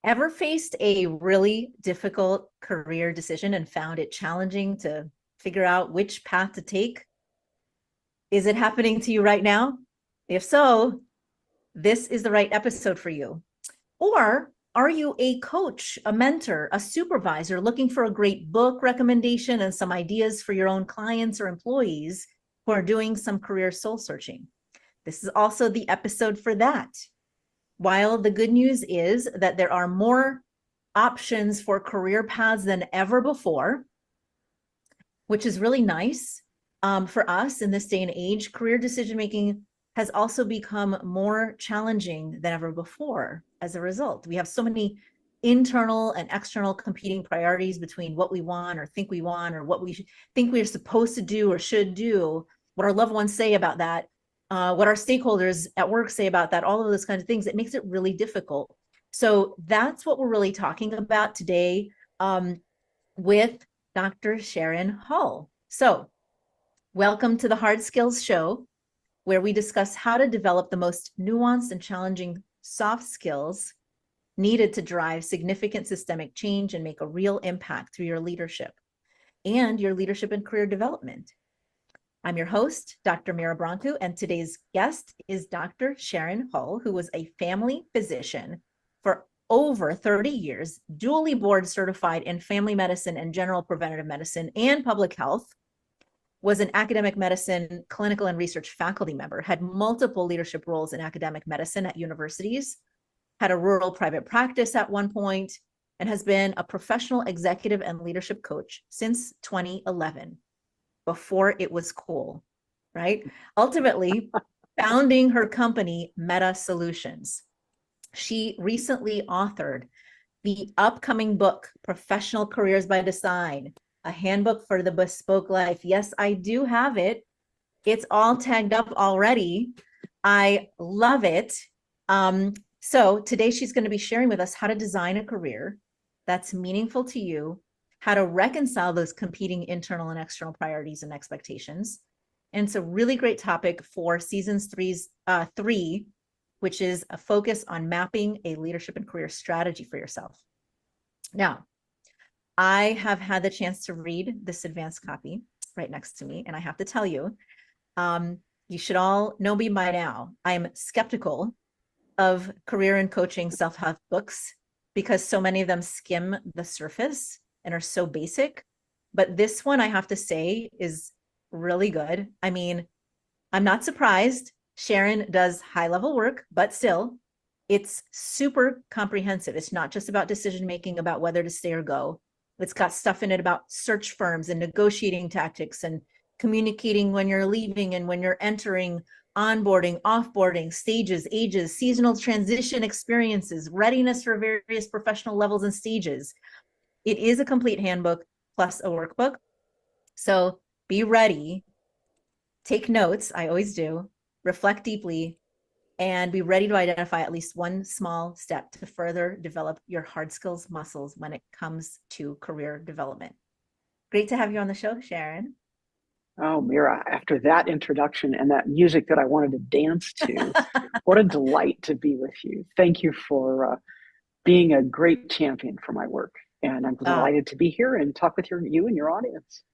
Ever faced a really difficult career decision and found it challenging to figure out which path to take? Is it happening to you right now? If so, this is the right episode for you. Or are you a coach, a mentor, a supervisor looking for a great book recommendation and some ideas for your own clients or employees who are doing some career soul searching? This is also the episode for that. While the good news is that there are more options for career paths than ever before, which is really nice for us in this day and age, career decision making has also become more challenging than ever before as a result. We have so many internal and external competing priorities between what we want or think we want or what we think we're supposed to do or should do, what our loved ones say about that, what our stakeholders at work say about that, all of those kinds of things. It makes it really difficult. So that's what we're really talking about today with Dr. Sharon Hull. So welcome to the Hard Skills Show, where we discuss how to develop the most nuanced and challenging soft skills needed to drive significant systemic change and make a real impact through your leadership and your leadership and career development. I'm your host, Dr. Mira Brancu, and today's guest is Dr. Sharon Hull, who was a family physician for over 30 years, dually board certified in family medicine and general preventative medicine and public health, was an academic medicine clinical and research faculty member, had multiple leadership roles in academic medicine at universities, had a rural private practice at one point, and has been a professional executive and leadership coach since 2011, before it was cool, right? Ultimately, founding her company, Meta Solutions. She recently authored the upcoming book, Professional Careers by Design, a handbook for the bespoke life. Yes, I do have it. It's all tagged up already. I love it. So today she's going to be sharing with us how to design a career that's meaningful to you, how to reconcile those competing internal and external priorities and expectations. And it's a really great topic for seasons three, which is a focus on mapping a leadership and career strategy for yourself. Now, I have had the chance to read this advanced copy right next to me, and I have to tell you, you should all know me by now. I'm skeptical of career and coaching self-help books because so many of them skim the surface and are so basic. But this one, I have to say, is really good. I mean, I'm not surprised. Sharon does high-level work, but still, it's super comprehensive. It's not just about decision-making about whether to stay or go. It's got stuff in it about search firms and negotiating tactics and communicating when you're leaving and when you're entering, onboarding, offboarding, stages, ages, seasonal transition experiences, readiness for various professional levels and stages. It is a complete handbook plus a workbook. So be ready, take notes, I always do, reflect deeply, and be ready to identify at least one small step to further develop your hard skills muscles when it comes to career development. Great to have you on the show, Sharon. Oh, Mira, after that introduction and that music that I wanted to dance to, what a delight to be with you. Thank you for being a great champion for my work. And I'm delighted to be here and talk with you and your audience.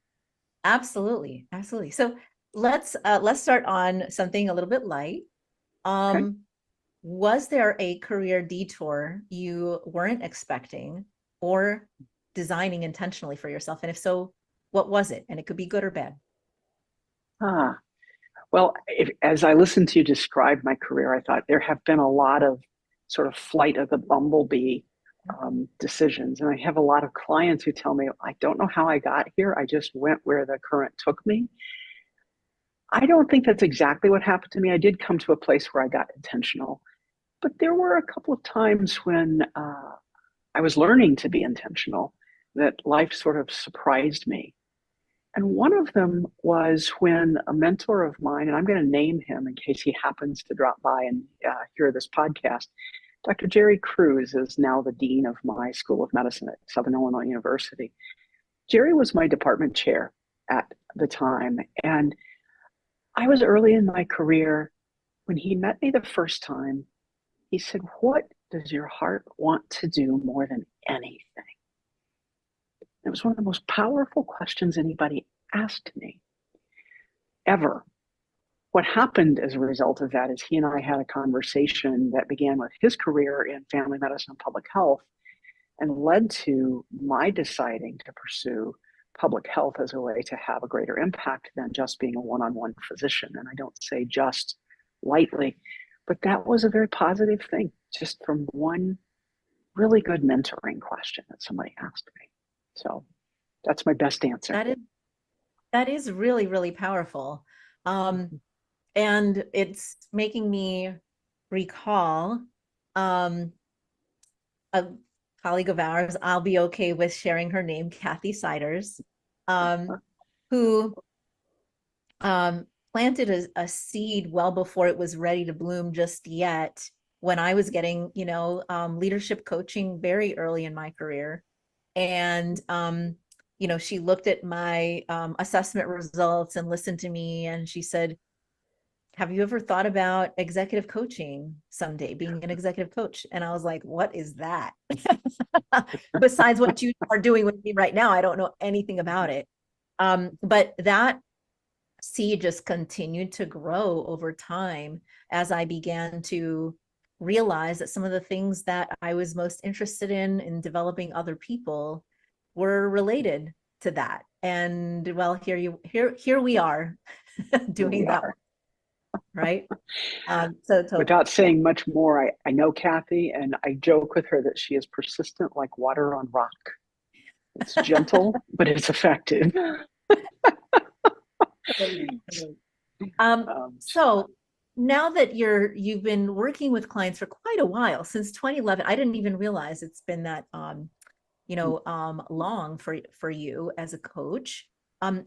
Absolutely. Absolutely. So let's start on something a little bit light. Okay. Was there a career detour you weren't expecting or designing intentionally for yourself? And if so, what was it? And it could be good or bad. Well, as I listened to you describe my career, I thought there have been a lot of sort of flight of the bumblebee decisions. And I have a lot of clients who tell me, I don't know how I got here. I just went where the current took me. I don't think that's exactly what happened to me. I did come to a place where I got intentional. But there were a couple of times when I was learning to be intentional that life sort of surprised me. And one of them was when a mentor of mine, and I'm going to name him in case he happens to drop by and hear this podcast, Dr. Jerry Cruz is now the dean of my School of Medicine at Southern Illinois University. Jerry was my department chair at the time. And I was early in my career. When he met me the first time, he said, "What does your heart want to do more than anything? It was one of the most powerful questions anybody asked me ever. What happened as a result of that is he and I had a conversation that began with his career in family medicine and public health and led to my deciding to pursue public health as a way to have a greater impact than just being a one-on-one physician. And I don't say just lightly, but that was a very positive thing, just from one really good mentoring question that somebody asked me. So that's my best answer. That is really, really powerful. And it's making me recall a colleague of ours, I'll be okay with sharing her name, Kathy Siders, who planted a seed well before it was ready to bloom just yet, when I was getting, leadership coaching very early in my career. And, she looked at my assessment results and listened to me, and she said, have you ever thought about executive coaching someday, being an executive coach? And I was like, what is that? Besides what you are doing with me right now, I don't know anything about it. But that seed just continued to grow over time as I began to realize that some of the things that I was most interested in developing other people, were related to that. And well, here we are doing that, right? So Without saying much more, I know Kathy, and I joke with her that she is persistent like water on rock. It's gentle, but it's effective. So now that you've been working with clients for quite a while, since 2011, I didn't even realize it's been that long for you as a coach.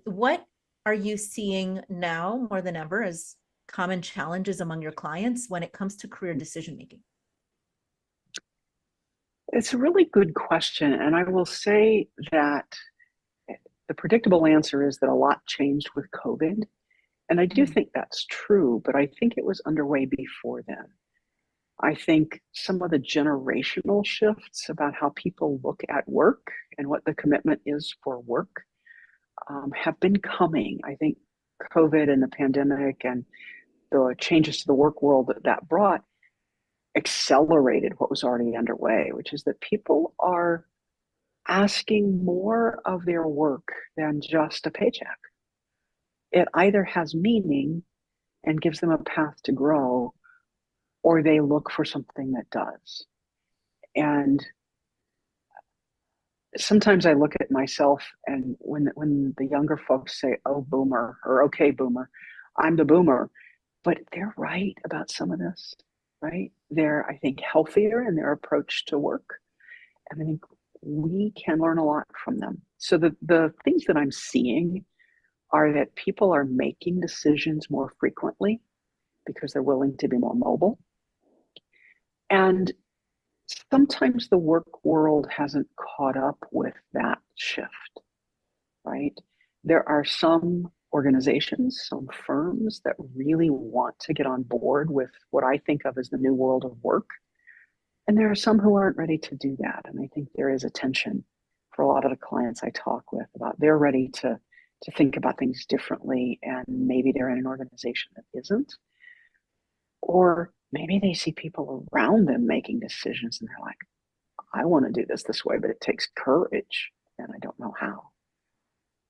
What are you seeing now more than ever as common challenges among your clients when it comes to career decision making? It's a really good question. And I will say that the predictable answer is that a lot changed with COVID. And I do think that's true, but I think it was underway before then. I think some of the generational shifts about how people look at work and what the commitment is for work have been coming. I think COVID and the pandemic and the changes to the work world that brought accelerated what was already underway, which is that people are asking more of their work than just a paycheck. It either has meaning and gives them a path to grow, or they look for something that does. And sometimes I look at myself, and when the younger folks say, oh, boomer, or okay, boomer, I'm the boomer. But they're right about some of this, right? They're, I think, healthier in their approach to work. And I think we can learn a lot from them. So the things that I'm seeing are that people are making decisions more frequently because they're willing to be more mobile. And sometimes the work world hasn't caught up with that shift, right? There are some organizations, some firms that really want to get on board with what I think of as the new world of work. And there are some who aren't ready to do that. And I think there is a tension for a lot of the clients I talk with about they're ready to think about things differently, and maybe they're in an organization that isn't. Or maybe they see people around them making decisions and they're like, I want to do this way, but it takes courage and I don't know how.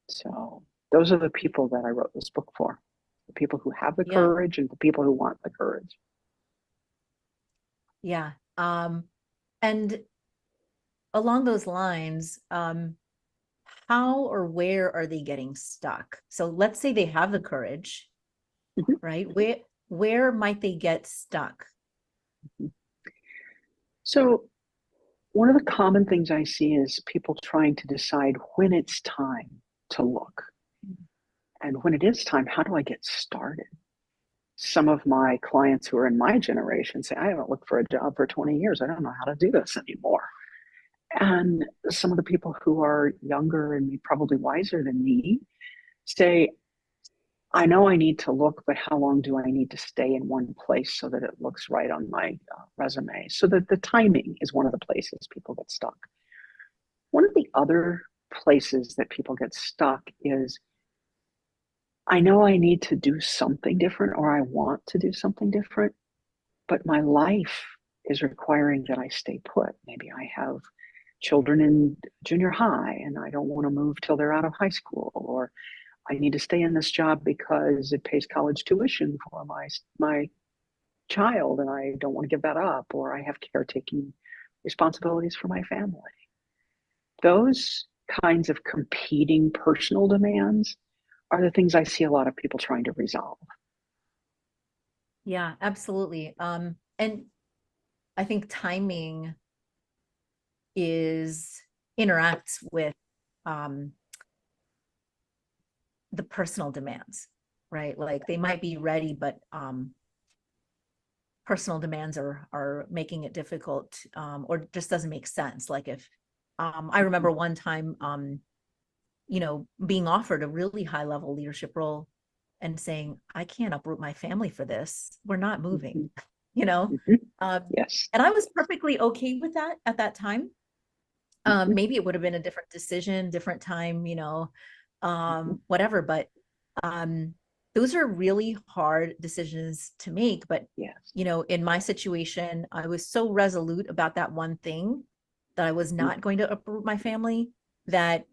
So those are the people that I wrote this book for, the people who have the courage and the people who want the courage. Yeah. And along those lines, how or where are they getting stuck? So let's say they have the courage, right? Where might they get stuck? So one of the common things I see is people trying to decide when it's time to look. And when it is time, how do I get started? Some of my clients who are in my generation say, I haven't looked for a job for 20 years. I don't know how to do this anymore. And some of the people who are younger and probably wiser than me say, I know I need to look, but how long do I need to stay in one place so that it looks right on my resume? So that the timing is one of the places people get stuck. One of the other places that people get stuck is I know I need to do something different or I want to do something different, but my life is requiring that I stay put. Maybe I have children in junior high and I don't want to move till they're out of high school, or I need to stay in this job because it pays college tuition for my child and I don't want to give that up, or I have caretaking responsibilities for my family. Those kinds of competing personal demands are the things I see a lot of people trying to resolve. Yeah, absolutely. And I think timing interacts with the personal demands, right? Like they might be ready, but personal demands are making it difficult, or just doesn't make sense. Like if I remember one time being offered a really high level leadership role and saying, I can't uproot my family for this. We're not moving, you know? Yes. And I was perfectly okay with that at that time. Maybe it would have been a different decision, different time, whatever. But those are really hard decisions to make. But, Yes. in my situation, I was so resolute about that one thing that I was not going to uproot my family, that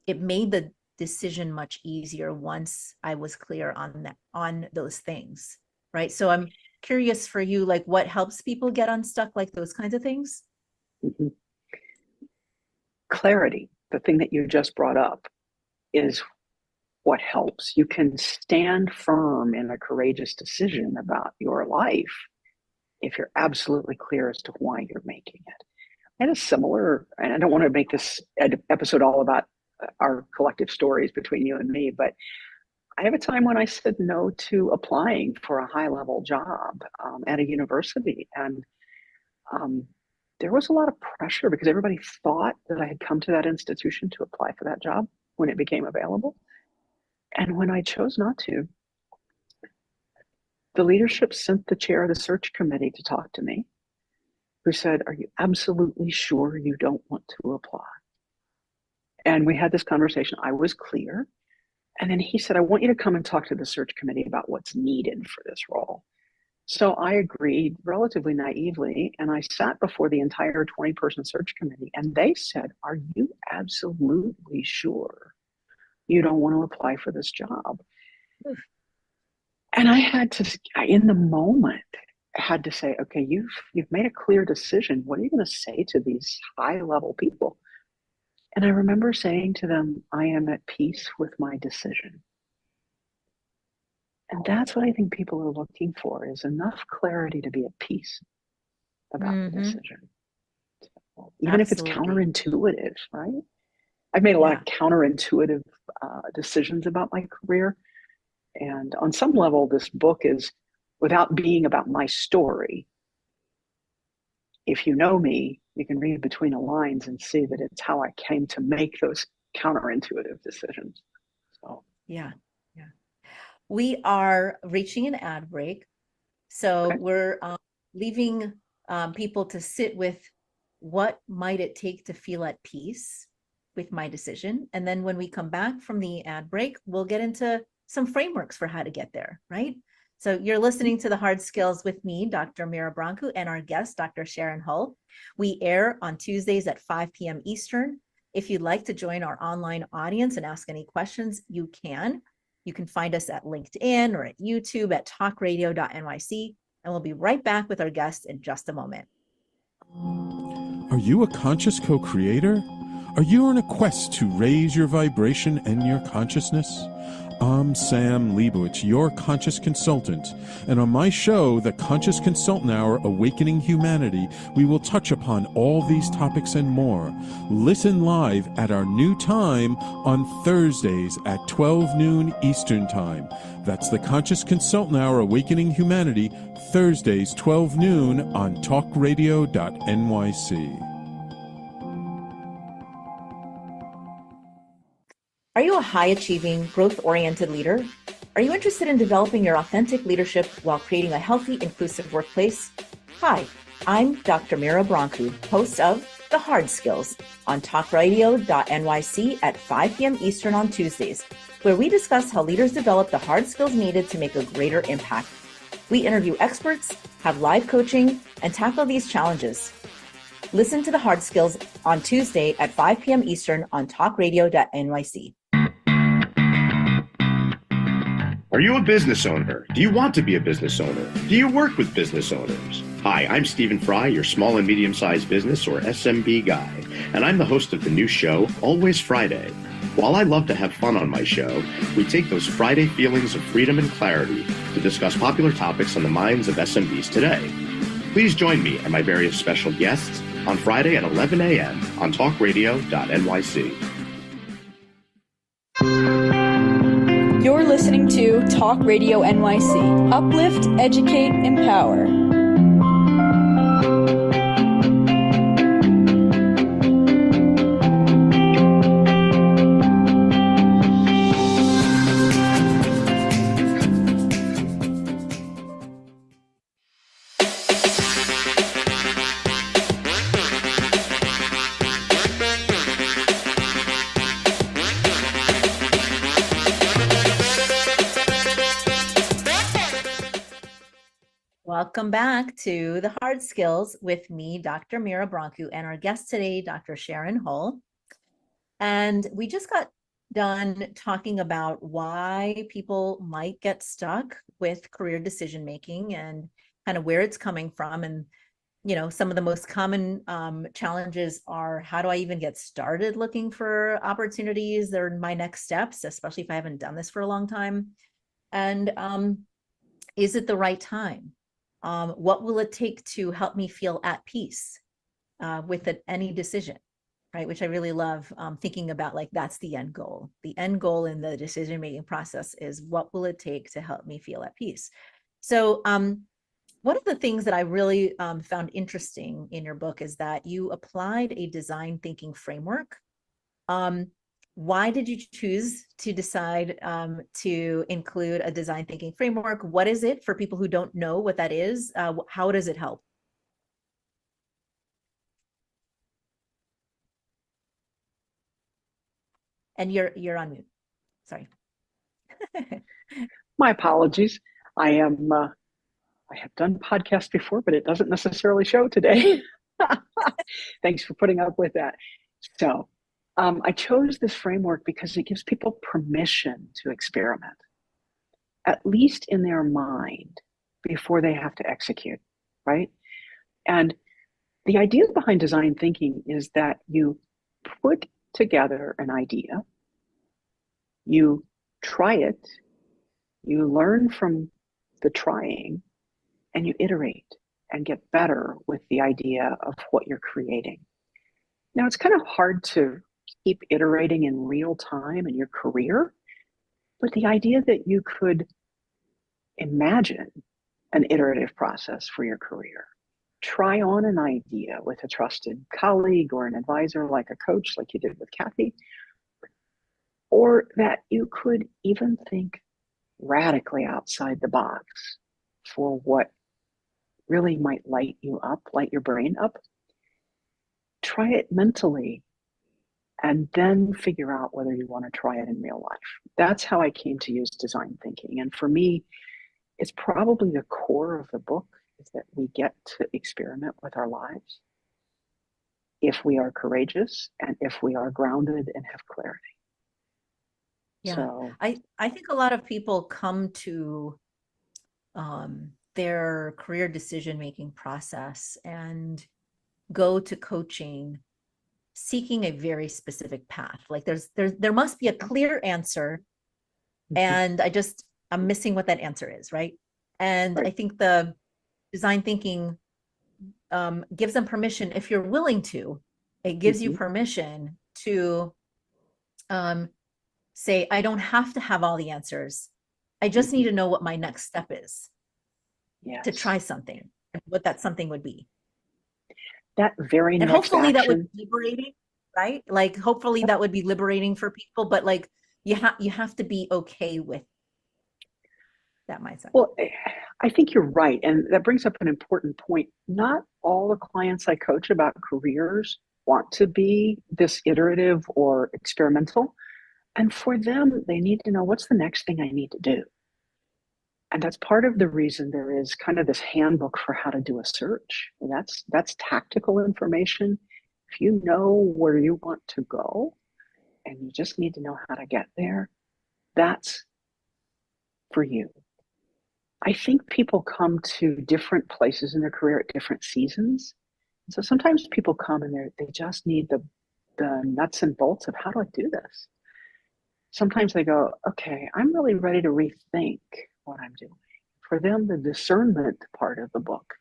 it made the decision much easier once I was clear on those things. Right. So I'm curious for you, like what helps people get unstuck, like those kinds of things? Mm-hmm. Clarity, the thing that you just brought up, is what helps. You can stand firm in a courageous decision about your life if you're absolutely clear as to why you're making it. I had a similar, and I don't want to make this episode all about our collective stories between you and me, but I have a time when I said no to applying for a high level job at a university. And there was a lot of pressure because everybody thought that I had come to that institution to apply for that job when it became available. And when I chose not to, the leadership sent the chair of the search committee to talk to me, who said, are you absolutely sure you don't want to apply? And we had this conversation. I was clear. And then he said, I want you to come and talk to the search committee about what's needed for this role. So I agreed relatively naively, and I sat before the entire 20-person search committee, and they said, are you absolutely sure you don't want to apply for this job? And I had to, in the moment, had to say, okay, you've made a clear decision. What are you going to say to these high-level people? And I remember saying to them, I am at peace with my decision. And that's what I think people are looking for, is enough clarity to be at peace about the decision. Even if it's counterintuitive, right? I've made a lot of counterintuitive decisions about my career. And on some level, this book is, without being about my story, if you know me, you can read between the lines and see that it's how I came to make those counterintuitive decisions. So yeah. We are reaching an ad break. So we're leaving people to sit with what might it take to feel at peace with my decision. And then when we come back from the ad break, we'll get into some frameworks for how to get there, right? So you're listening to The Hard Skills with me, Dr. Mira Branco, and our guest, Dr. Sharon Hull. We air on Tuesdays at 5 p.m. Eastern. If you'd like to join our online audience and ask any questions, you can. You can find us at LinkedIn or at YouTube at talkradio.nyc, and we'll be right back with our guest in just a moment. Are you a conscious co-creator? Are you on a quest to raise your vibration and your consciousness? I'm Sam Leibowitz, your conscious consultant, and on my show, The Conscious Consultant Hour, Awakening Humanity, we will touch upon all these topics and more. Listen live at our new time on Thursdays at 12 noon Eastern Time. That's The Conscious Consultant Hour, Awakening Humanity, Thursdays 12 noon on talkradio.nyc. Are you a high-achieving, growth-oriented leader? Are you interested in developing your authentic leadership while creating a healthy, inclusive workplace? Hi, I'm Dr. Mira Broncu, host of The Hard Skills on talkradio.nyc at 5 p.m. Eastern on Tuesdays, where we discuss how leaders develop the hard skills needed to make a greater impact. We interview experts, have live coaching, and tackle these challenges. Listen to The Hard Skills on Tuesday at 5 p.m. Eastern on talkradio.nyc. Are you a business owner? Do you want to be a business owner? Do you work with business owners? Hi, I'm Stephen Fry, your small and medium-sized business or SMB guy, and I'm the host of the new show, Always Friday. While I love to have fun on my show, we take those Friday feelings of freedom and clarity to discuss popular topics on the minds of SMBs today. Please join me and my various special guests on Friday at 11 a.m. on talkradio.nyc. You're listening to Talk Radio NYC. Uplift, educate, empower. Welcome back to The Hard Skills with me, Dr. Mira Broncu, and our guest today, Dr. Sharon Hull. And we just got done talking about why people might get stuck with career decision-making and kind of where it's coming from. And, you know, some of the most common challenges are, how do I even get started looking for opportunities? They're my next steps, especially if I haven't done this for a long time. And is it the right time? What will it take to help me feel at peace with any decision, right? Which I really love thinking about, like, that's the end goal. The end goal in the decision-making process is, what will it take to help me feel at peace? So one of the things that I really found interesting in your book is that you applied a design thinking framework. Why did you choose to decide to include a design thinking framework? What is it for people who don't know what that is? How does it help? And you're on mute. Sorry. My apologies. I have done podcasts before, but it doesn't necessarily show today. Thanks for putting up with that. So I chose this framework because it gives people permission to experiment, at least in their mind, before they have to execute, right? And the idea behind design thinking is that you put together an idea, you try it, you learn from the trying, and you iterate and get better with the idea of what you're creating. Now, it's kind of hard to keep iterating in real time in your career, but the idea that you could imagine an iterative process for your career, try on an idea with a trusted colleague or an advisor, like a coach, like you did with Kathy, or that you could even think radically outside the box for what really might light you up, light your brain up. Try it mentally and then figure out whether you want to try it in real life. That's how I came to use design thinking. And for me, it's probably the core of the book, is that we get to experiment with our lives if we are courageous and if we are grounded and have clarity. Yeah, so, I think a lot of people come to their career decision-making process and go to coaching seeking a very specific path. Like there must be a clear answer, and I'm missing what that answer is, right? And Right. I think the design thinking gives them permission, if you're willing to, it gives you permission to say, I don't have to have all the answers. I just need to know what my next step is to try something, and what that something would be. That very And next hopefully action, that would be liberating, right? Like hopefully that would be liberating for people, but like you have to be okay with that mindset? Well, I think you're right. And that brings up an important point. Not all the clients I coach about careers want to be this iterative or experimental. And for them, they need to know, what's the next thing I need to do? And that's part of the reason there is kind of this handbook for how to do a search. And that's tactical information. If you know where you want to go and you just need to know how to get there, that's for you. I think people come to different places in their career at different seasons. So sometimes people come and they just need the nuts and bolts of, how do I do this? Sometimes they go, okay, I'm really ready to rethink what I'm doing. For them, the discernment part of the book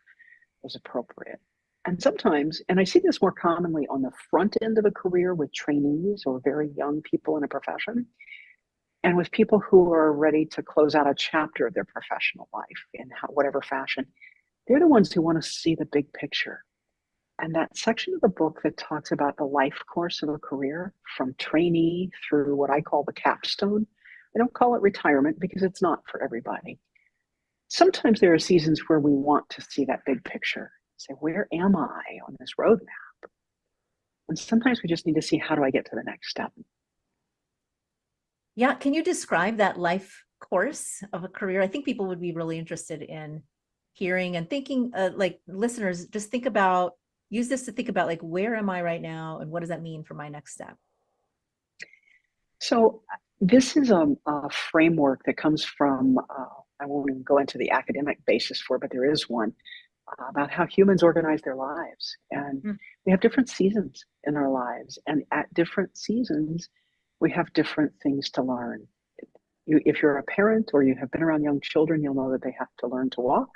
was appropriate. And sometimes, and I see this more commonly on the front end of a career with trainees or very young people in a profession, and with people who are ready to close out a chapter of their professional life in whatever fashion. They're the ones who want to see the big picture. And that section of the book that talks about the life course of a career, from trainee through what I call the capstone. I don't call it retirement because it's not for everybody. Sometimes there are seasons where we want to see that big picture. Say, where am I on this roadmap? And sometimes we just need to see, how do I get to the next step? Yeah, can you describe that life course of a career? I think people would be really interested in hearing and thinking, like listeners, just think about, use this to think about, like, where am I right now? And what does that mean for my next step? So this is a framework that comes from, I won't even go into the academic basis for it, but there is one about how humans organize their lives. And we have different seasons in our lives. And at different seasons, we have different things to learn. If you're a parent or you have been around young children, you'll know that they have to learn to walk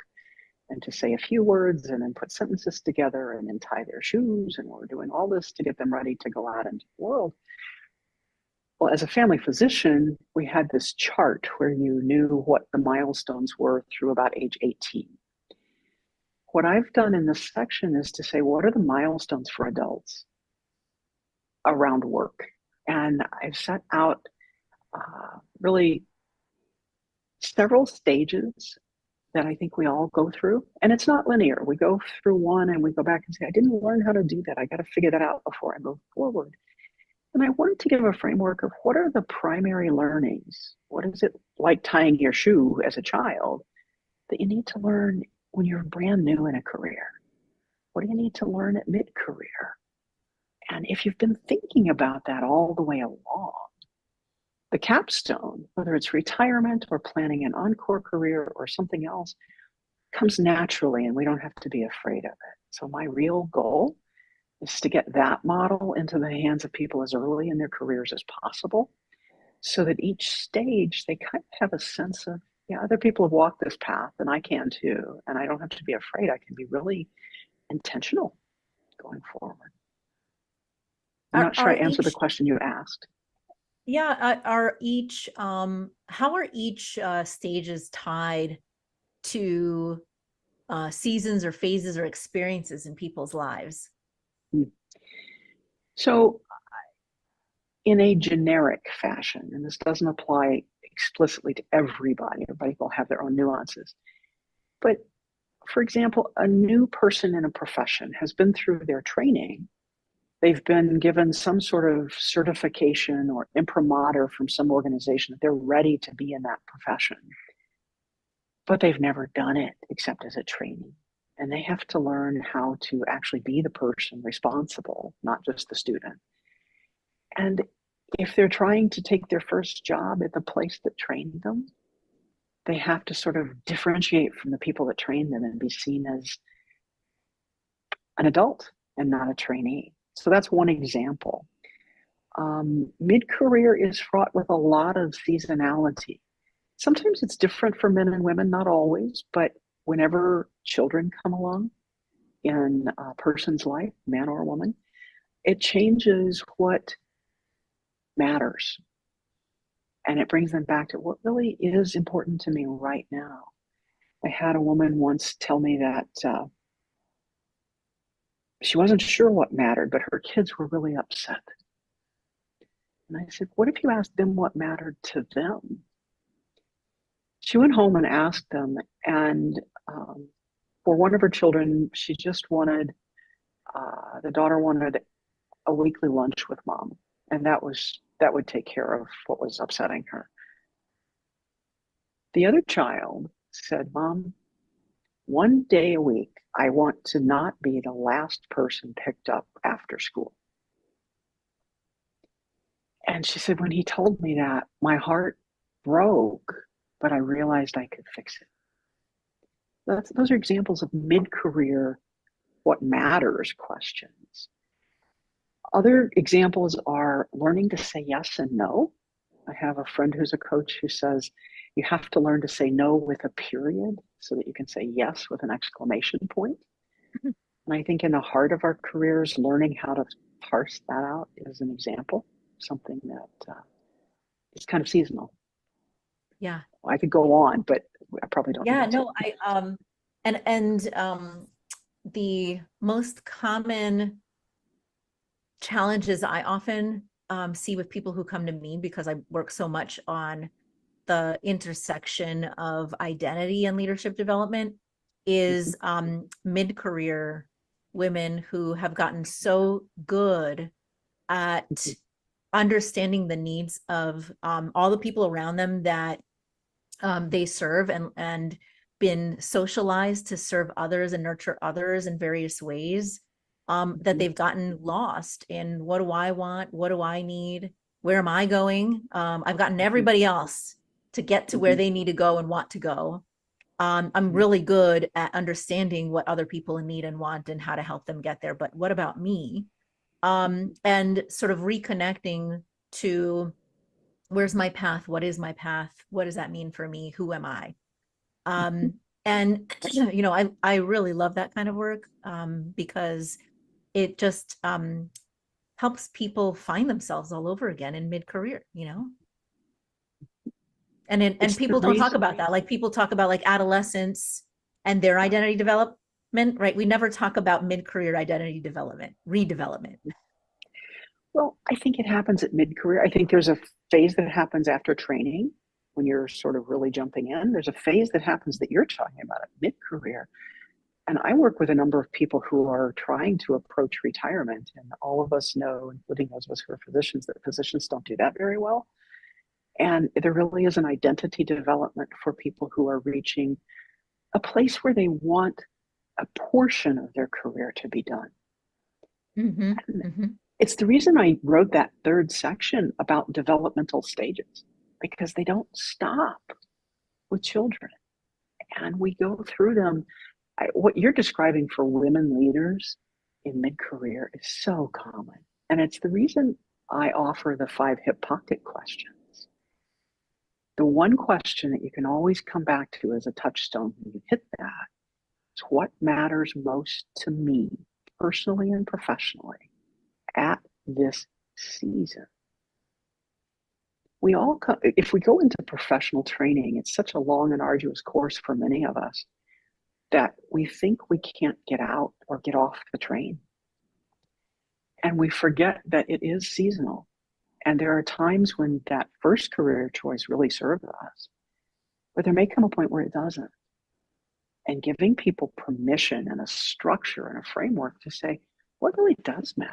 and to say a few words and then put sentences together and then tie their shoes. And we're doing all this to get them ready to go out into the world. Well, as a family physician, we had this chart where you knew what the milestones were through about age 18. What I've done in this section is to say, what are the milestones for adults around work? And I've set out really several stages that I think we all go through. And it's not linear. We go through one and we go back and say, I didn't learn how to do that. I got to figure that out before I move forward. And I wanted to give a framework of, what are the primary learnings? What is it like tying your shoe as a child that you need to learn when you're brand new in a career? What do you need to learn at mid-career? And if you've been thinking about that all the way along, the capstone, whether it's retirement or planning an encore career or something else, comes naturally, and we don't have to be afraid of it. So my real goal is to get that model into the hands of people as early in their careers as possible, so that each stage they kind of have a sense of, yeah, other people have walked this path and I can too. And I don't have to be afraid. I can be really intentional going forward. I'm not sure I answered the question you asked. Yeah, how are each stages tied to seasons or phases or experiences in people's lives? So in a generic fashion, and this doesn't apply explicitly to everybody will have their own nuances. But for example, a new person in a profession has been through their training. They've been given some sort of certification or imprimatur from some organization that they're ready to be in that profession. But they've never done it except as a trainee. And they have to learn how to actually be the person responsible, not just the student. And if they're trying to take their first job at the place that trained them, they have to sort of differentiate from the people that trained them and be seen as an adult and not a trainee. So that's one example. Mid-career is fraught with a lot of seasonality. Sometimes it's different for men and women, not always, but whenever children come along in a person's life, man or woman, it changes what matters. And it brings them back to what really is important to me right now. I had a woman once tell me that she wasn't sure what mattered, but her kids were really upset. And I said, what if you asked them what mattered to them? She went home and asked them, and for one of her children, she just wanted, the daughter wanted a weekly lunch with mom, and that would take care of what was upsetting her. The other child said, Mom, one day a week, I want to not be the last person picked up after school. And she said, when he told me that, my heart broke, but I realized I could fix it. Those are examples of mid-career, what matters questions. Other examples are learning to say yes and no. I have a friend who's a coach who says you have to learn to say no with a period so that you can say yes with an exclamation point. And I think in the heart of our careers, learning how to parse that out is an example, something that is kind of seasonal. Yeah. I could go on, but I probably don't. Yeah, no, the most common challenges I often see with people who come to me, because I work so much on the intersection of identity and leadership development, is mid-career women who have gotten so good at understanding the needs of all the people around them that they serve, and been socialized to serve others and nurture others in various ways, that they've gotten lost in, what do I want? What do I need? Where am I going? I've gotten everybody else to get to where they need to go and want to go. I'm really good at understanding what other people need and want and how to help them get there. But what about me? And sort of reconnecting to, where's my path? What is my path? What does that mean for me? Who am I? And I really love that kind of work, because it just helps people find themselves all over again in mid-career, and people don't talk about that. Like, people talk about like adolescence and their identity development, right? We never talk about mid-career identity development, redevelopment. Well, I think it happens at mid-career. I think there's a phase that happens after training when you're sort of really jumping in. There's a phase that happens that you're talking about at mid-career. And I work with a number of people who are trying to approach retirement. And all of us know, including those of us who are physicians, that physicians don't do that very well. And there really is an identity development for people who are reaching a place where they want a portion of their career to be done. It's the reason I wrote that third section about developmental stages, because they don't stop with children. And we go through them. What you're describing for women leaders in mid-career is so common. And it's the reason I offer the 5 hip pocket questions. The one question that you can always come back to as a touchstone when you hit that is, what matters most to me, personally and professionally, at this season? We all come, if we go into professional training, it's such a long and arduous course for many of us that we think we can't get out or get off the train. And we forget that it is seasonal. And there are times when that first career choice really served us, but there may come a point where it doesn't. And giving people permission and a structure and a framework to say, what really does matter?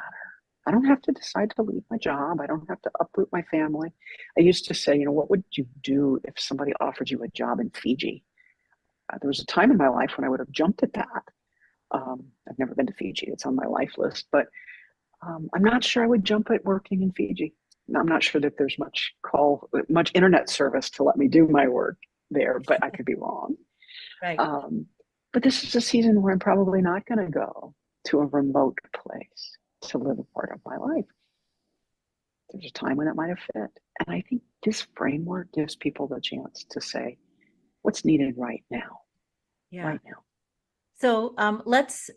I don't have to decide to leave my job. I don't have to uproot my family. I used to say, what would you do if somebody offered you a job in Fiji? There was a time in my life when I would have jumped at that. I've never been to Fiji. It's on my life list, but I'm not sure I would jump at working in Fiji. I'm not sure that there's much internet service to let me do my work there, but I could be wrong. Right. But this is a season where I'm probably not going to go to a remote place to live a part of my life. There's a time when it might have fit. And I think this framework gives people the chance to say, what's needed right now? Yeah. Right now. So let's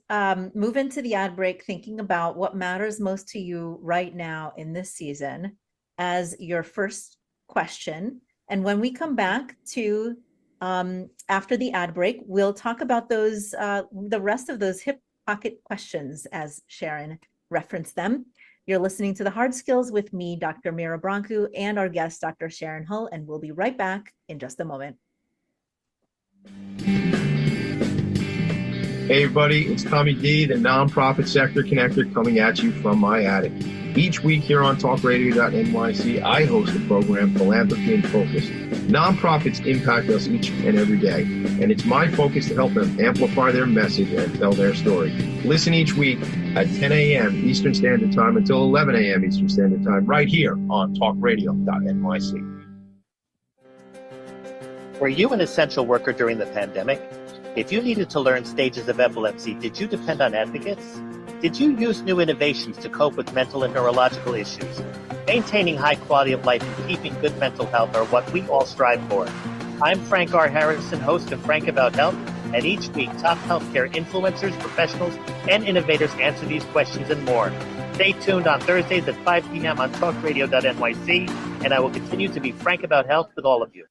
move into the ad break, thinking about what matters most to you right now in this season as your first question. And when we come back to after the ad break, we'll talk about those the rest of those hip pocket questions as Sharon referenced them. You're listening to The Hard Skills with me, Dr. Mira Brancu, and our guest, Dr. Sharon Hull, and we'll be right back in just a moment. Hey everybody, it's Tommy D, the Nonprofit Sector Connector, coming at you from my attic. Each week here on talkradio.nyc, I host the program Philanthropy in Focus. Nonprofits impact us each and every day, and it's my focus to help them amplify their message and tell their story. Listen each week at 10 a.m. Eastern Standard Time until 11 a.m. Eastern Standard Time, right here on talkradio.nyc. Were you an essential worker during the pandemic? If you needed to learn stages of epilepsy, did you depend on advocates? Did you use new innovations to cope with mental and neurological issues? Maintaining high quality of life and keeping good mental health are what we all strive for. I'm Frank R. Harrison, host of Frank About Health, and each week top healthcare influencers, professionals, and innovators answer these questions and more. Stay tuned on Thursdays at 5 p.m. on talkradio.nyc, and I will continue to be frank about health with all of you.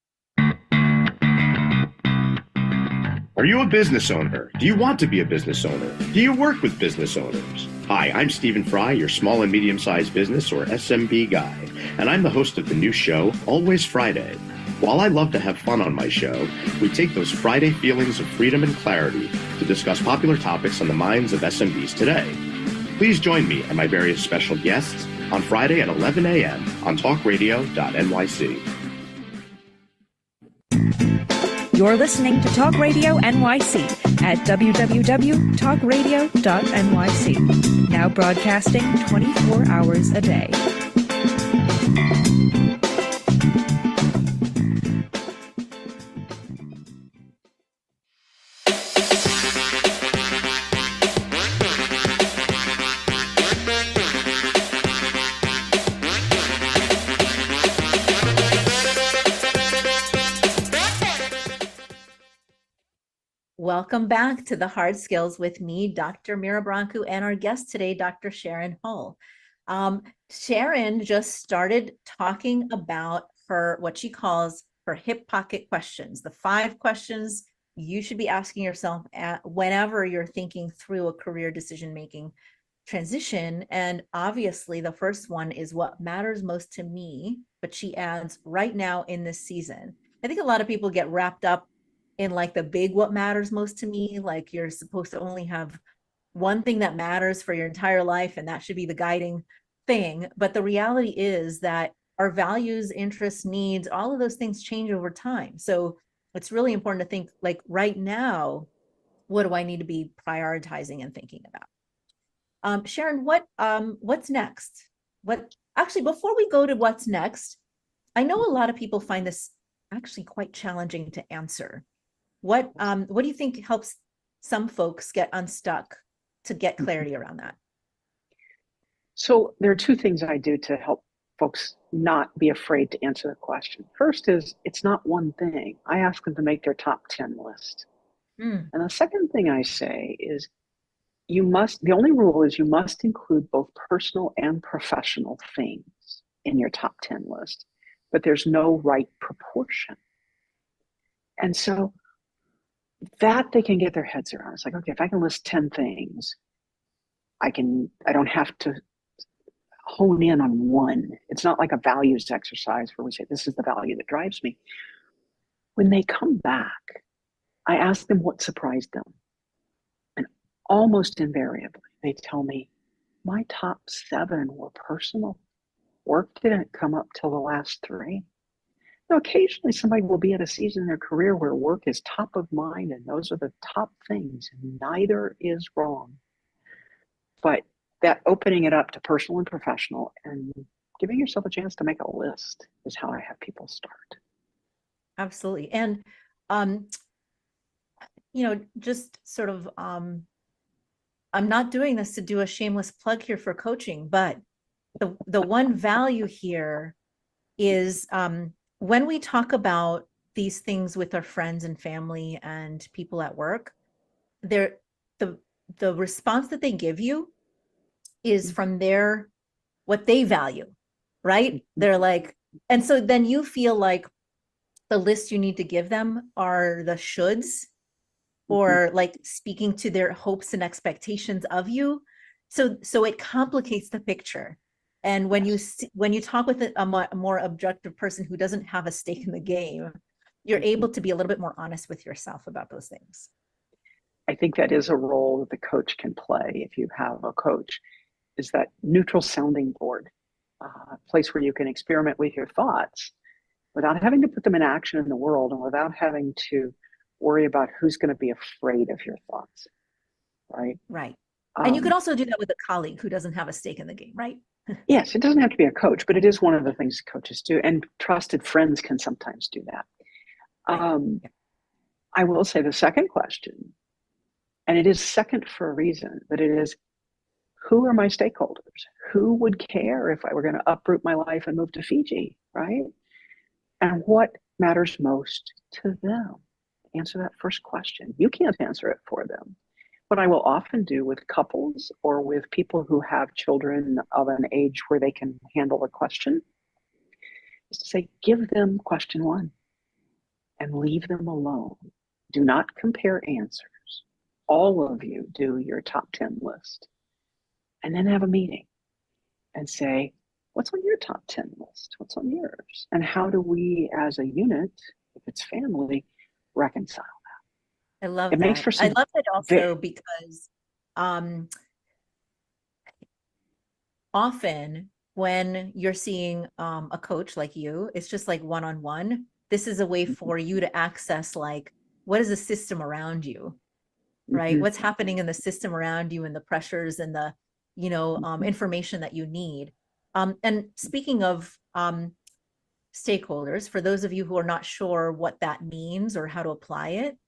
Are you a business owner? Do you want to be a business owner? Do you work with business owners? Hi, I'm Stephen Fry, your small and medium-sized business or SMB guy, and I'm the host of the new show, Always Friday. While I love to have fun on my show, we take those Friday feelings of freedom and clarity to discuss popular topics on the minds of SMBs today. Please join me and my various special guests on Friday at 11 a.m. on talkradio.nyc. You're listening to Talk Radio NYC at www.talkradio.nyc. Now broadcasting 24 hours a day. Welcome back to The Hard Skills with me, Dr. Mira Brancu, and our guest today, Dr. Sharon Hull. Sharon just started talking about what she calls her hip pocket questions, the 5 questions you should be asking yourself whenever you're thinking through a career decision-making transition. And obviously the first one is what matters most to me, but she adds right now in this season. I think a lot of people get wrapped up in like the big what matters most to me, like you're supposed to only have one thing that matters for your entire life and that should be the guiding thing. But the reality is that our values, interests, needs, all of those things change over time. So it's really important to think like right now, what do I need to be prioritizing and thinking about? Sharon, what's next? Actually, before we go to what's next, I know a lot of people find this actually quite challenging to answer. What do you think helps some folks get unstuck to get clarity around that? So there are 2 things I do to help folks not be afraid to answer the question. First is, it's not one thing. I ask them to make their top 10 list. And the second thing I say is, the only rule is you must include both personal and professional things in your top 10 list, but there's no right proportion. And so that they can get their heads around. It's like, okay, if I can list 10 things, I don't have to hone in on one. It's not like a values exercise where we say, this is the value that drives me. When they come back, I ask them what surprised them. And almost invariably, they tell me, my top 7 were personal. Work didn't come up till the last 3. Now, occasionally somebody will be at a season in their career where work is top of mind and those are the top things, and neither is wrong. But that opening it up to personal and professional and giving yourself a chance to make a list is how I have people start. Absolutely. And, just sort of, I'm not doing this to do a shameless plug here for coaching, but the one value here is, when we talk about these things with our friends and family and people at work, the response that they give you is from what they value, right? They're like, and so then you feel like the list you need to give them are the shoulds or like speaking to their hopes and expectations of you. So it complicates the picture. And when you talk with a more objective person who doesn't have a stake in the game, you're able to be a little bit more honest with yourself about those things. I think that is a role that the coach can play if you have a coach, is that neutral sounding board, a place where you can experiment with your thoughts without having to put them in action in the world and without having to worry about who's going to be afraid of your thoughts, right? Right. And you could also do that with a colleague who doesn't have a stake in the game, right? Yes, it doesn't have to be a coach, but it is one of the things coaches do, and trusted friends can sometimes do that. Right. I will say the second question, and it is second for a reason, but it is, who are my stakeholders? Who would care if I were going to uproot my life and move to Fiji, right? And what matters most to them? Answer that first question. You can't answer it for them. What I will often do with couples or with people who have children of an age where they can handle a question is to say, give them question one and leave them alone. Do not compare answers. All of you do your top 10 list and then have a meeting and say, what's on your top 10 list? What's on yours? And how do we as a unit, if it's family, reconcile? I love It that. makes for I some love it also because often when you're seeing a coach like you, it's just like one-on-one. This is a way for you to access, like, what is the system around you, right? What's happening in the system around you and the pressures and the, information that you need. And speaking of stakeholders, for those of you who are not sure what that means or how to apply it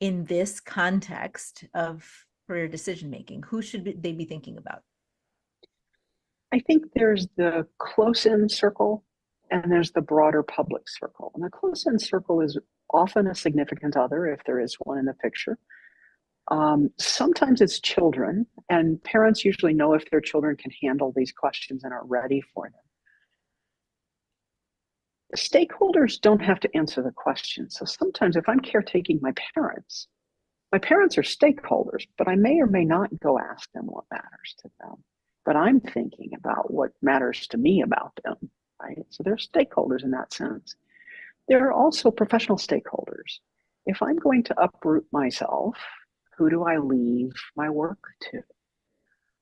in this context of career decision making, who should they be thinking about? I think there's the close-in circle and there's the broader public circle. And the close-in circle is often a significant other, if there is one in the picture. Sometimes it's children, and parents usually know if their children can handle these questions and are ready for them. Stakeholders don't have to answer the question. So sometimes if I'm caretaking my parents are stakeholders, but I may or may not go ask them what matters to them. But I'm thinking about what matters to me about them, right? So they're stakeholders in that sense. There are also professional stakeholders. If I'm going to uproot myself, who do I leave my work to?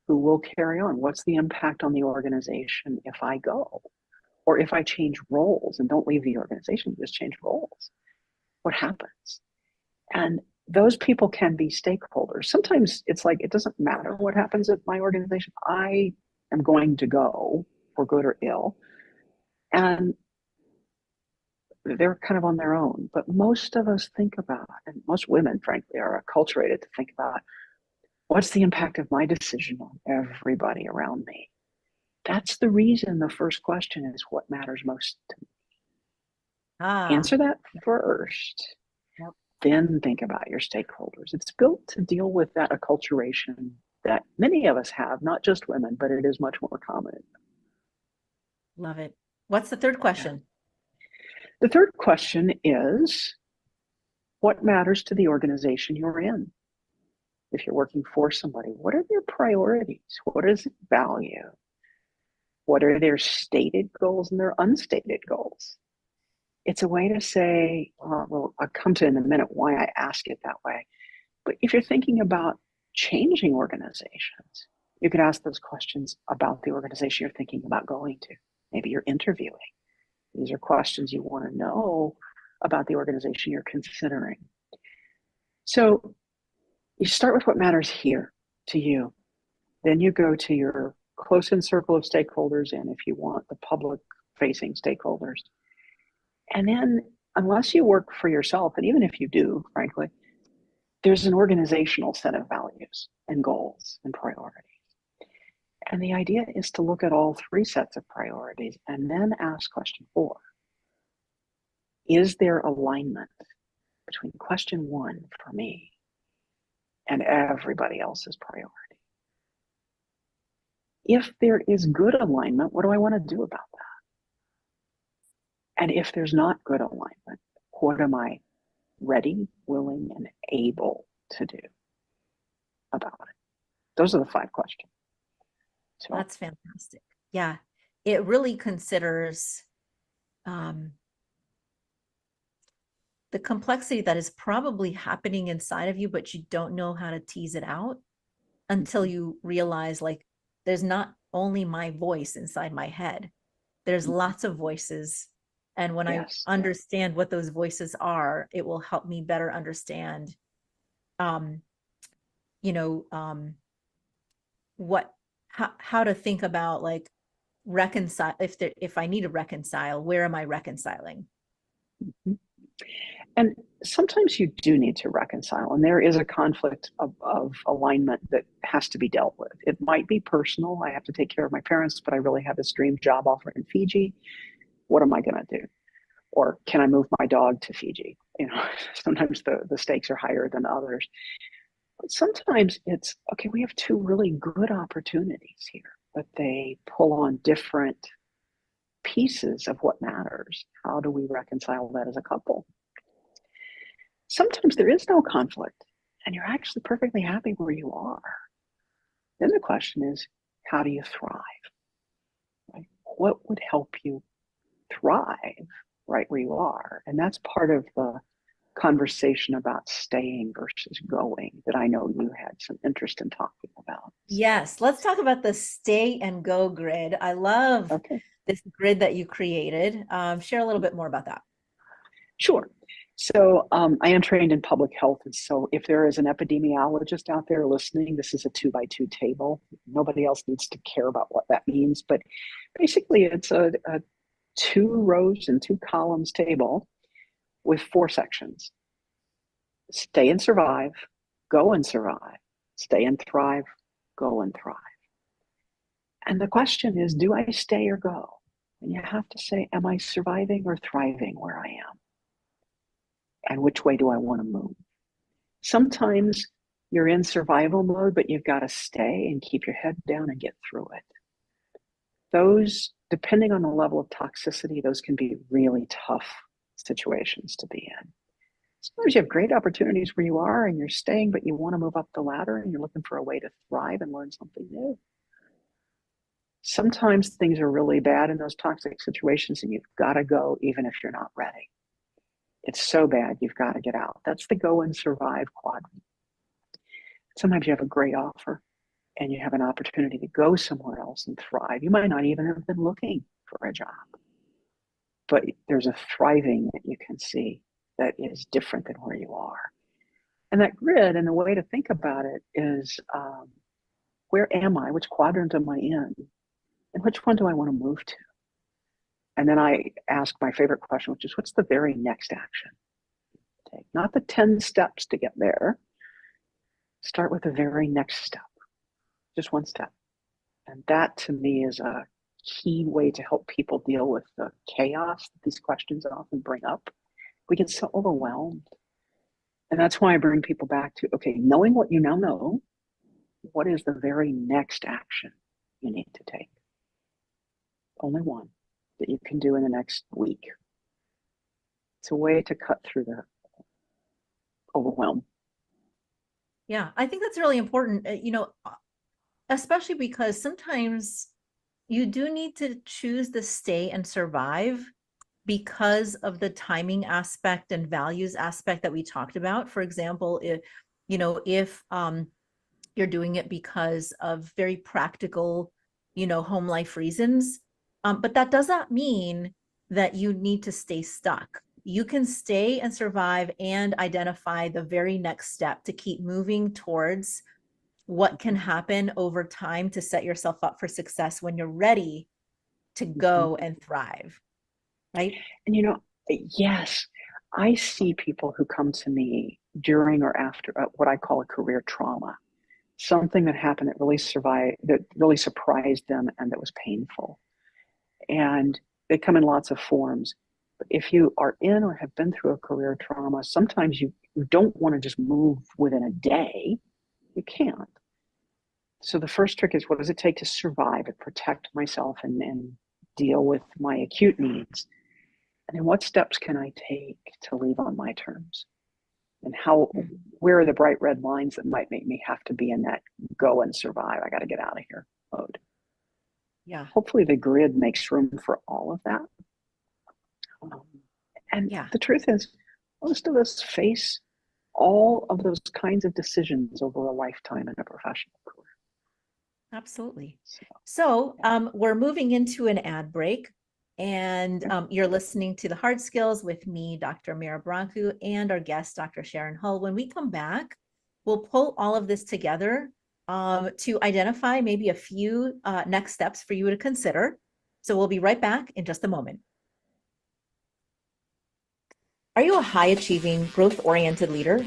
Who will carry on? What's the impact on the organization if I go? Or if I change roles and don't leave the organization, just change roles? What happens? And those people can be stakeholders. Sometimes it's like, it doesn't matter what happens at my organization. I am going to go for good or ill. And they're kind of on their own. But most of us think about, and most women, frankly, are acculturated to think about, what's the impact of my decision on everybody around me? That's the reason the first question is, what matters most to me? Answer that first. Yep. Then think about your stakeholders. It's built to deal with that acculturation that many of us have, not just women, but it is much more common. Love it. What's the third question? The third question is, what matters to the organization you're in? If you're working for somebody, what are their priorities? What is it value? What are their stated goals and their unstated goals? It's a way to say, well, I'll come to in a minute why I ask it that way. But if you're thinking about changing organizations, you could ask those questions about the organization you're thinking about going to. Maybe you're interviewing. These are questions you want to know about the organization you're considering. So you start with what matters here to you. Then you go to your close-in circle of stakeholders, and if you want, the public-facing stakeholders. And then, unless you work for yourself, and even if you do, frankly, there's an organizational set of values and goals and priorities. And the idea is to look at all three sets of priorities and then ask question 4. Is there alignment between question 1 for me and everybody else's priority? If there is good alignment, what do I want to do about that? And if there's not good alignment, what am I ready, willing, and able to do about it? Those are the 5 questions. So That's fantastic. Yeah, it really considers the complexity that is probably happening inside of you, but you don't know how to tease it out until you realize, like, there's not only my voice inside my head, there's lots of voices. And when Yes. I understand what those voices are, it will help me better understand, you know, how to think about, like, reconcile, if I need to reconcile, where am I reconciling? Mhm. And sometimes you do need to reconcile, and there is a conflict of alignment that has to be dealt with. It might be personal. I have to take care of my parents, but I really have this dream job offer in Fiji. What am I going to do? Or can I move my dog to Fiji? You know, sometimes the stakes are higher than others. But sometimes it's, okay, we have two really good opportunities here, but they pull on different pieces of what matters. How do we reconcile that as a couple? Sometimes there is no conflict and you're actually perfectly happy where you are. Then the question is, how do you thrive? Right? What would help you thrive right where you are? And that's part of the conversation about staying versus going that I know you had some interest in talking about. Yes, let's talk about the stay and go grid. I love this grid that you created. Share a little bit more about that. Sure. So I am trained in public health. And so if there is an epidemiologist out there listening, this is a 2x2 table. Nobody else needs to care about what that means. But basically, it's a 2 rows and 2 columns table with 4 sections. Stay and survive, go and survive, stay and thrive, go and thrive. And the question is, do I stay or go? And you have to say, am I surviving or thriving where I am? And which way do I want to move? Sometimes you're in survival mode, but you've got to stay and keep your head down and get through it. Those, depending on the level of toxicity, those can be really tough situations to be in. Sometimes you have great opportunities where you are and you're staying, but you want to move up the ladder and you're looking for a way to thrive and learn something new. Sometimes things are really bad in those toxic situations and you've got to go even if you're not ready. It's so bad, you've got to get out. That's the go and survive quadrant. Sometimes you have a great offer and you have an opportunity to go somewhere else and thrive. You might not even have been looking for a job, but there's a thriving that you can see that is different than where you are. And that grid, and the way to think about it is, where am I? Which quadrant am I in? And which one do I want to move to? And then I ask my favorite question, which is, what's the very next action? Take not the 10 steps to get there. Start with the very next step, just one step. And that to me is a key way to help people deal with the chaos that these questions often bring up. We get so overwhelmed. And that's why I bring people back to, okay, knowing what you now know, what is the very next action you need to take? Only one that you can do in the next week. It's a way to cut through the overwhelm. Yeah, I think that's really important, especially because sometimes you do need to choose the stay and survive because of the timing aspect and values aspect that we talked about. For example, if you're doing it because of very practical, home life reasons, but that does not mean that you need to stay stuck. You can stay and survive and identify the very next step to keep moving towards what can happen over time to set yourself up for success when you're ready to go and thrive. Right? And yes, I see people who come to me during or after what I call a career trauma, something that happened that really surprised them and that was painful. And they come in lots of forms. But if you are in or have been through a career trauma, sometimes you don't want to just move within a day. You can't. So the first trick is, what does it take to survive and protect myself and deal with my acute needs? And then what steps can I take to leave on my terms? And where are the bright red lines that might make me have to be in that go and survive, I got to get out of here mode? Yeah. Hopefully the grid makes room for all of that. And the truth is, most of us face all of those kinds of decisions over a lifetime in a professional career. Absolutely. So we're moving into an ad break, and you're listening to The Hard Skills with me, Dr. Mira Brancu, and our guest, Dr. Sharon Hull. When we come back, we'll pull all of this together to identify maybe a few next steps for you to consider. So we'll be right back in just a moment. Are you a high-achieving, growth-oriented leader?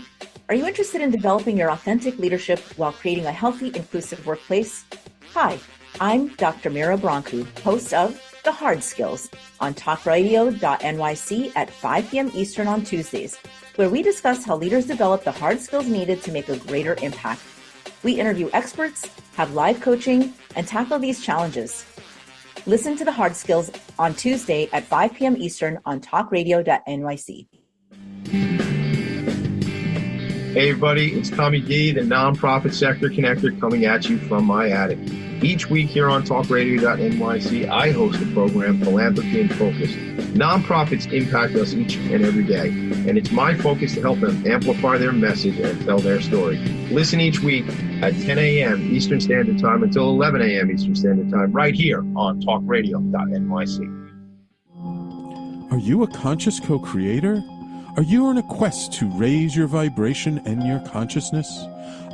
Are you interested in developing your authentic leadership while creating a healthy, inclusive workplace? Hi, I'm Dr. Mira Brancu, host of The Hard Skills on talkradio.nyc at 5 p.m. Eastern on Tuesdays, where we discuss how leaders develop the hard skills needed to make a greater impact. We interview experts, have live coaching, and tackle these challenges. Listen to The Hard Skills on Tuesday at 5 p.m. Eastern on talkradio.nyc. Hey everybody, it's Tommy D, the nonprofit sector connector, coming at you from my attic. Each week here on talkradio.nyc, I host the program Philanthropy in Focus. Nonprofits impact us each and every day, and it's my focus to help them amplify their message and tell their story. Listen each week at 10 a.m. Eastern Standard Time until 11 a.m. Eastern Standard Time, right here on talkradio.nyc. Are you a conscious co-creator? Are you on a quest to raise your vibration and your consciousness?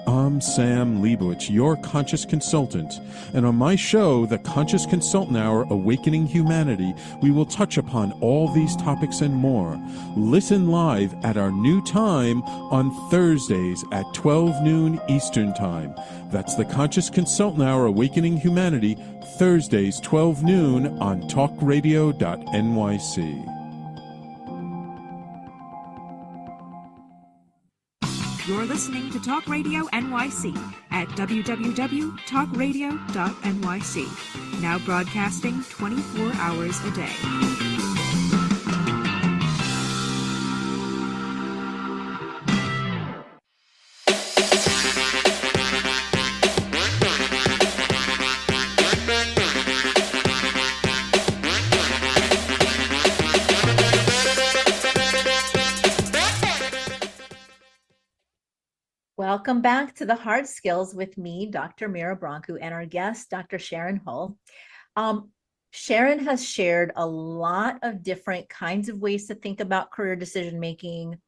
I'm Sam Leibowitz, your conscious consultant, and on my show, The Conscious Consultant Hour, Awakening Humanity, we will touch upon all these topics and more. Listen live at our new time on Thursdays at 12 noon Eastern Time. That's The Conscious Consultant Hour, Awakening Humanity, Thursdays 12 noon on talkradio.nyc. You're listening to Talk Radio NYC at www.talkradio.nyc. Now broadcasting 24 hours a day. Welcome back to The Hard Skills with me, Dr. Mira Brancu, and our guest, Dr. Sharon Hull. Sharon has shared a lot of different kinds of ways to think about career decision-making.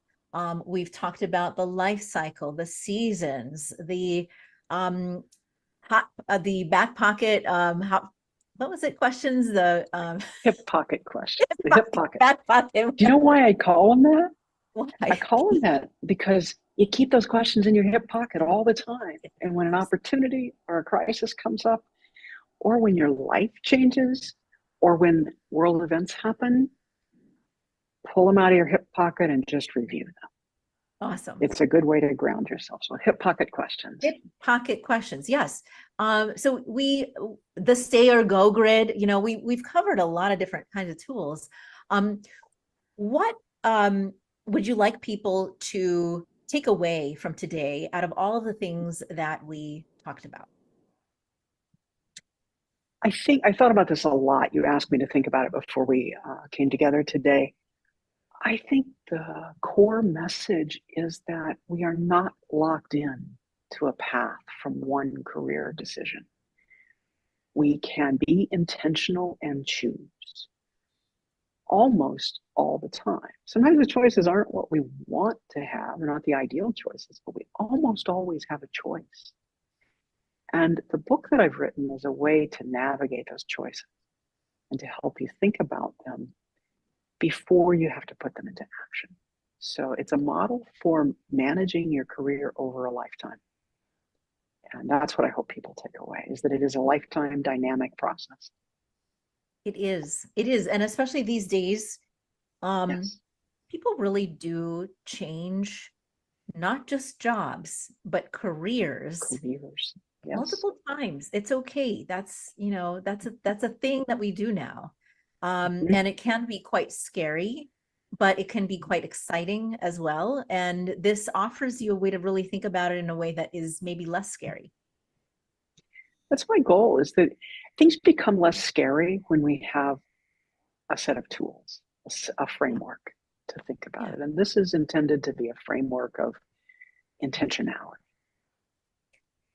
We've talked about the life cycle, the seasons, the back pocket, what was it, questions? The Hip pocket questions. The hip pocket. Back pocket. Do you know why I call them that? Why? I call them that because you keep those questions in your hip pocket all the time. And when an opportunity or a crisis comes up, or when your life changes, or when world events happen, pull them out of your hip pocket and just review them. Awesome. It's a good way to ground yourself. So hip pocket questions. Hip pocket questions, yes. So the stay or go grid, we've covered a lot of different kinds of tools. What would you like people to take away from today out of all of the things that we talked about? I thought about this a lot. You asked me to think about it before we came together today. I think the core message is that we are not locked in to a path from one career decision. We can be intentional and choose almost all the time. Sometimes the choices aren't what we want to have, they're not the ideal choices, but we almost always have a choice. And the book that I've written is a way to navigate those choices and to help you think about them before you have to put them into action. So it's a model for managing your career over a lifetime. And that's what I hope people take away, is that it is a lifetime dynamic process. It is. And especially these days, Yes. people really do change, not just jobs, but careers. Yes. Multiple times. It's okay. That's a thing that we do now. And it can be quite scary, but it can be quite exciting as well. And this offers you a way to really think about it in a way that is maybe less scary. That's my goal, is that things become less scary when we have a set of tools, a framework to think about Yeah. it. And this is intended to be a framework of intentionality.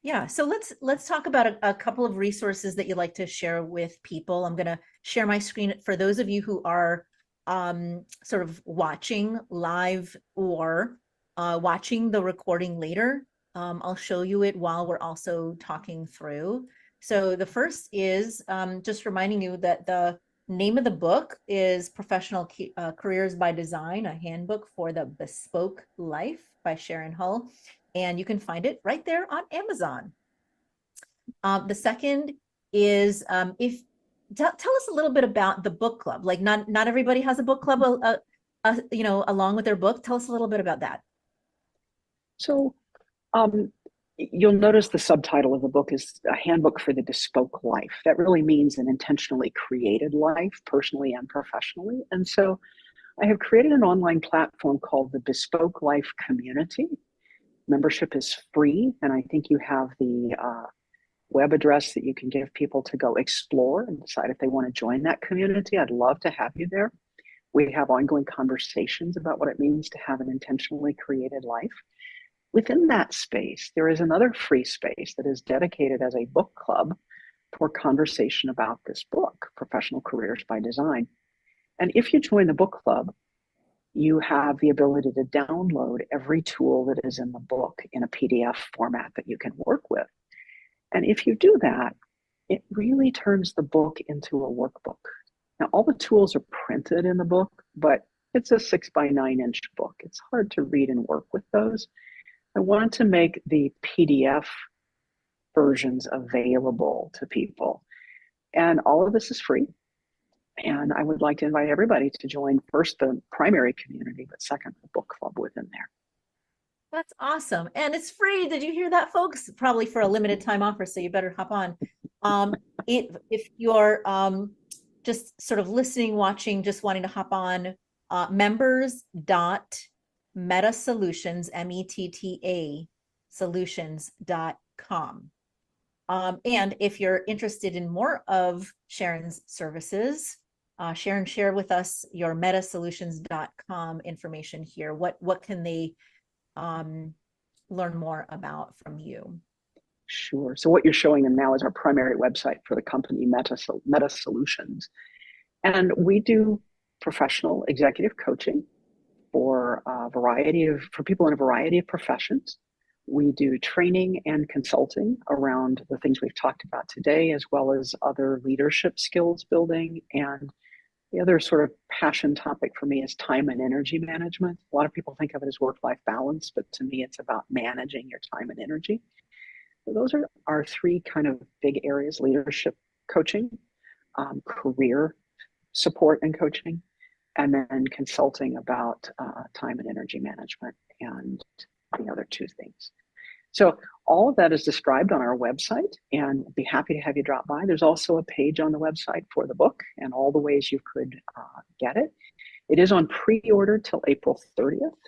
Yeah, so let's talk about a couple of resources that you'd like to share with people. I'm going to share my screen for those of you who are sort of watching live or watching the recording later. I'll show you it while we're also talking through. So the first is just reminding you that the name of the book is Professional Careers by Design, a handbook for the bespoke life by Sharon Hull. And you can find it right there on Amazon. The second is if tell us a little bit about the book club. Like not everybody has a book club, along with their book. Tell us a little bit about that. So you'll notice the subtitle of the book is A Handbook for the Bespoke Life. That really means an intentionally created life, personally and professionally. And so I have created an online platform called the Bespoke Life Community. Membership is free, and I think you have the web address that you can give people to go explore and decide if they want to join that community. I'd love to have you there. We have ongoing conversations about what it means to have an intentionally created life. Within that space, there is another free space that is dedicated as a book club for conversation about this book, Professional Careers by Design. And if you join the book club, you have the ability to download every tool that is in the book in a PDF format that you can work with. And if you do that, it really turns the book into a workbook. Now, all the tools are printed in the book, but it's a 6x9-inch book. It's hard to read and work with those. I wanted to make the PDF versions available to people. And all of this is free. And I would like to invite everybody to join first the primary community, but second, the book club within there. That's awesome. And it's free. Did you hear that, folks? Probably for a limited time offer, so you better hop on. If you're just sort of listening, watching, just wanting to hop on, members.metasolutions, METTA solutions.com. And if you're interested in more of Sharon's services, Sharon, share with us your metasolutions.com information here. What can they learn more about from you? Sure. So what you're showing them now is our primary website for the company, Meta Solutions. And we do professional executive coaching for people in a variety of professions. We do training and consulting around the things we've talked about today, as well as other leadership skills building. And the other sort of passion topic for me is time and energy management. A lot of people think of it as work-life balance, but to me, it's about managing your time and energy. So those are our three kind of big areas: leadership coaching, career support and coaching, and then consulting about time and energy management and the other two things. So all of that is described on our website, and I'd be happy to have you drop by. There's also a page on the website for the book and all the ways you could get it. It is on pre-order till April 30th,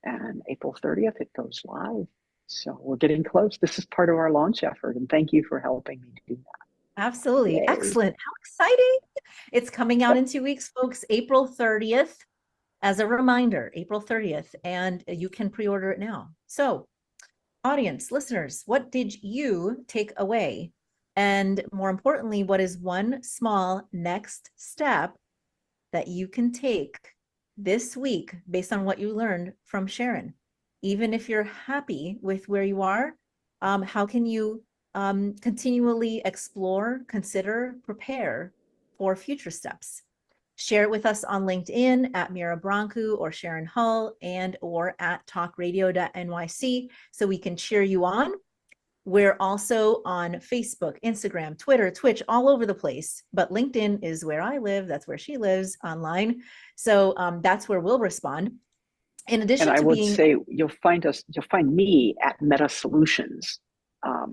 and April 30th it goes live. So we're getting close. This is part of our launch effort, and thank you for helping me do that. Absolutely. Yay. Excellent. How exciting. It's coming out in 2 weeks, folks, April 30th. As a reminder, April 30th, and you can pre-order it now. So audience, listeners, what did you take away? And more importantly, what is one small next step that you can take this week based on what you learned from Sharon? Even if you're happy with where you are, how can you continually explore, consider, prepare for future steps? Share it with us on LinkedIn at Mira Brancu or Sharon Hull or at talkradio.nyc so we can cheer you on. We're also on Facebook, Instagram, Twitter, Twitch, all over the place. But LinkedIn is where I live. That's where she lives online. So that's where we'll respond. In addition and I to would being, say you'll find me at Meta Solutions.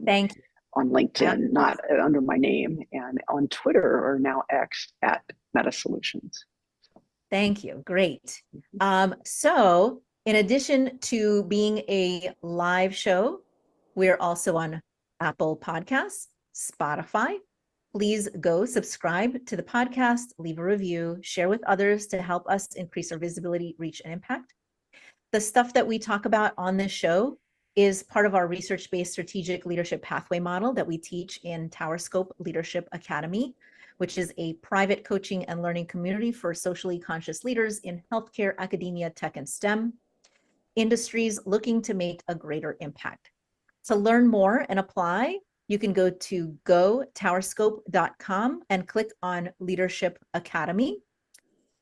Thank you. On LinkedIn, not under my name, and on Twitter or now X at Meta Solutions. Thank you. Great. So in addition to being a live show, we're also on Apple Podcasts, Spotify, Please go subscribe to the podcast, leave a review, share with others to help us increase our visibility, reach, and impact. The stuff that we talk about on this show is part of our research-based strategic leadership pathway model that we teach in TowerScope Leadership Academy, which is a private coaching and learning community for socially conscious leaders in healthcare, academia, tech, and STEM industries looking to make a greater impact. To learn more and apply, you can go to gotowerscope.com and click on Leadership Academy.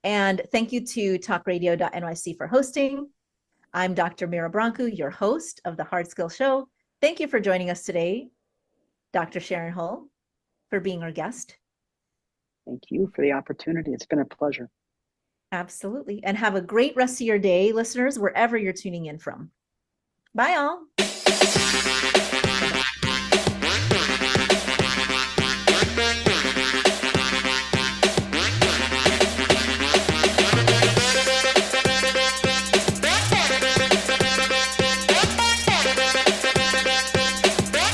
And thank you to talkradio.nyc for hosting. I'm Dr. Mira Branco, your host of the Hard Skill Show. Thank you for joining us today, Dr. Sharon Hull, for being our guest. Thank you for the opportunity. It's been a pleasure. Absolutely. And have a great rest of your day, listeners, wherever you're tuning in from. Bye, all.